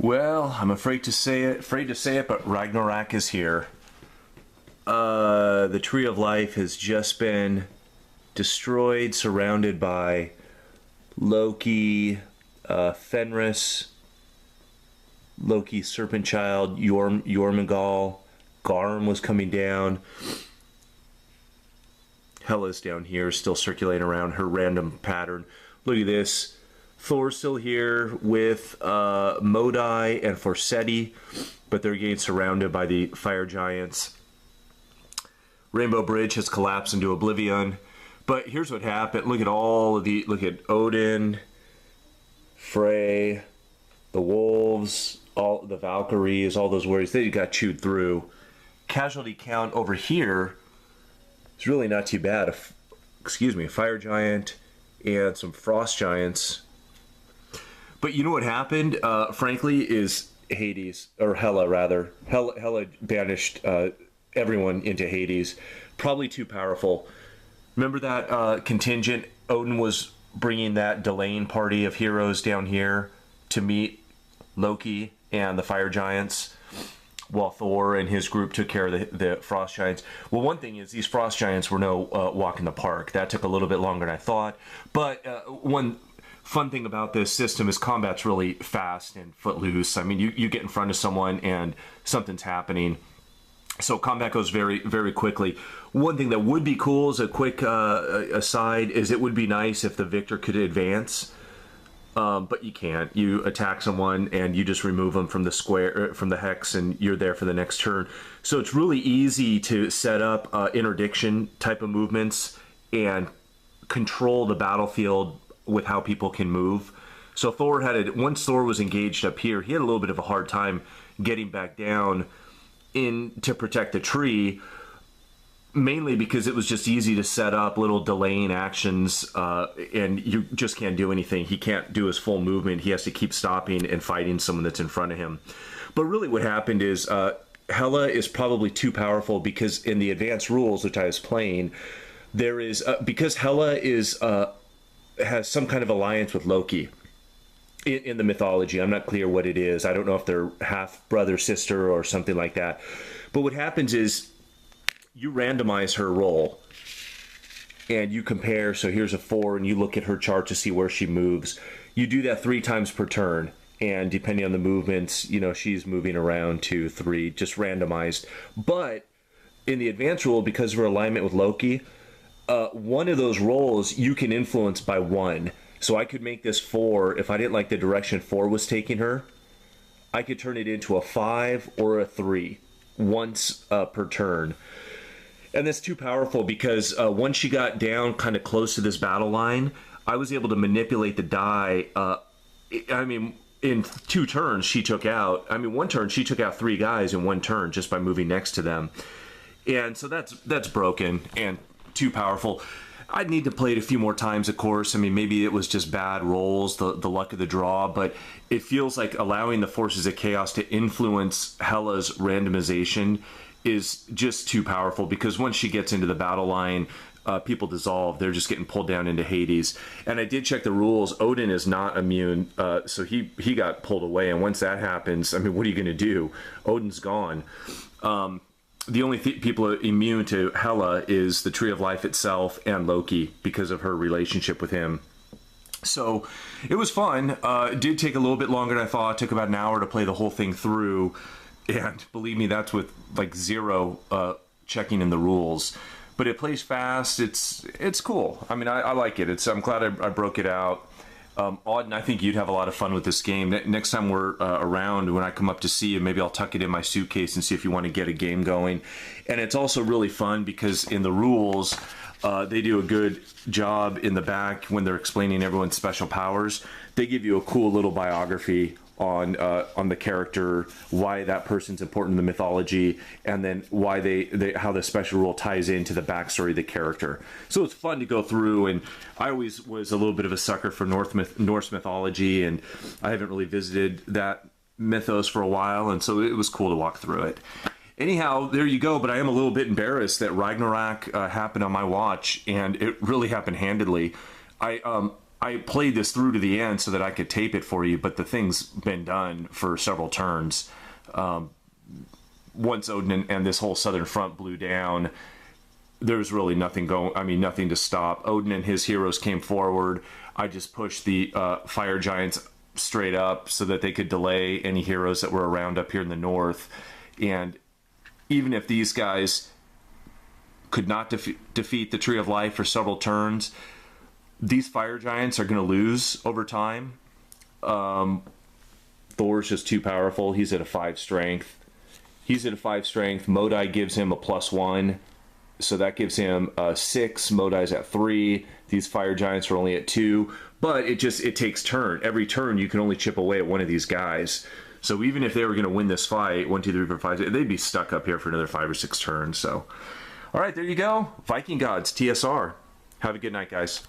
Well, I'm afraid to say it, but Ragnarok is here. The Tree of Life has just been destroyed, surrounded by Loki, Fenris, Loki, Serpent Child, Jormungandr, Garm was coming down. Hela's down here, still circulating around her random pattern. Look at this. Thor's still here with Modai and Forseti, but they're getting surrounded by the fire giants. Rainbow Bridge has collapsed into oblivion. But here's what happened. Look at Odin, Frey, the wolves, all the Valkyries, all those warriors. They got chewed through. Casualty count over here is really not too bad. A fire giant and some frost giants. But you know what happened, frankly, is Hades, or Hela rather. Hela banished everyone into Hades. Probably too powerful. Remember that contingent? Odin was bringing that Delain party of heroes down here to meet Loki and the fire giants, while Thor and his group took care of the frost giants. Well, one thing is these frost giants were no walk in the park. That took a little bit longer than I thought. But one fun thing about this system is combat's really fast and footloose. I mean, you get in front of someone and something's happening. So combat goes very, very quickly. One thing that would be cool as a quick aside is it would be nice if the victor could advance. But you can't. You attack someone and you just remove them from the square, from the hex, and you're there for the next turn. So it's really easy to set up interdiction type of movements and control the battlefield with how people can move. So Thor once Thor was engaged up here, he had a little bit of a hard time getting back down in to protect the tree, mainly because it was just easy to set up little delaying actions, and you just can't do anything. He can't do his full movement. He has to keep stopping and fighting someone that's in front of him. But really what happened is Hela is probably too powerful, because in the advanced rules, which I was playing, there is because Hela has some kind of alliance with Loki in the mythology. I'm not clear what it is. I don't know if they're half brother, sister, or something like that. But what happens is you randomize her roll and you compare. So here's a 4 and you look at her chart to see where she moves. You do that 3 times per turn. And depending on the movements, she's moving around 2, 3, just randomized. But in the advanced rule, because of her alignment with Loki, one of those rolls you can influence by 1. So I could make this 4. If I didn't like the direction 4 was taking her, I could turn it into a 5 or a 3 once per turn. And that's too powerful, because once she got down kind of close to this battle line, I was able to manipulate the die. In 2 turns she took out, one turn she took out 3 guys in 1 turn just by moving next to them. And so that's broken and too powerful. I'd need to play it a few more times, of course. Maybe it was just bad rolls, the luck of the draw, but it feels like allowing the forces of chaos to influence Hela's randomization is just too powerful, because once she gets into the battle line, people dissolve. They're just getting pulled down into Hades. And I did check the rules. Odin is not immune, so he got pulled away. And once that happens, what are you going to do? Odin's gone. The only people immune to Hela is the Tree of Life itself and Loki, because of her relationship with him. So it was fun. It did take a little bit longer than I thought. It took about an hour to play the whole thing through. And believe me, that's with like 0 checking in the rules. But it plays fast. It's cool. I like it. I'm glad I broke it out. Auden, I think you'd have a lot of fun with this game. Next time we're around, when I come up to see you, maybe I'll tuck it in my suitcase and see if you want to get a game going. And it's also really fun because in the rules, they do a good job in the back when they're explaining everyone's special powers. They give you a cool little biography on the character, why that person's important in the mythology, and then why how the special rule ties into the backstory of the character. So it's fun to go through, and I always was a little bit of a sucker for Norse mythology, and I haven't really visited that mythos for a while, and so it was cool to walk through it. Anyhow, there you go, but I am a little bit embarrassed that Ragnarok happened on my watch, and it really happened handedly. I played this through to the end so that I could tape it for you, but the thing's been done for several turns. Once Odin and this whole southern front blew down, there's really nothing going. I mean, nothing to stop. Odin and his heroes came forward. I just pushed the fire giants straight up so that they could delay any heroes that were around up here in the north. And even if these guys could not defeat the Tree of Life for several turns, these fire giants are going to lose over time. Thor's just too powerful. He's at a 5 strength. Modai gives him a +1. So that gives him 6. Modai's at 3. These fire giants are only at 2. But it takes turn. Every turn you can only chip away at one of these guys. So even if they were going to win this fight, 1, 2, 3, 4, 5, they'd be stuck up here for another 5 or 6 turns. So, all right, there you go. Viking Gods, TSR. Have a good night, guys.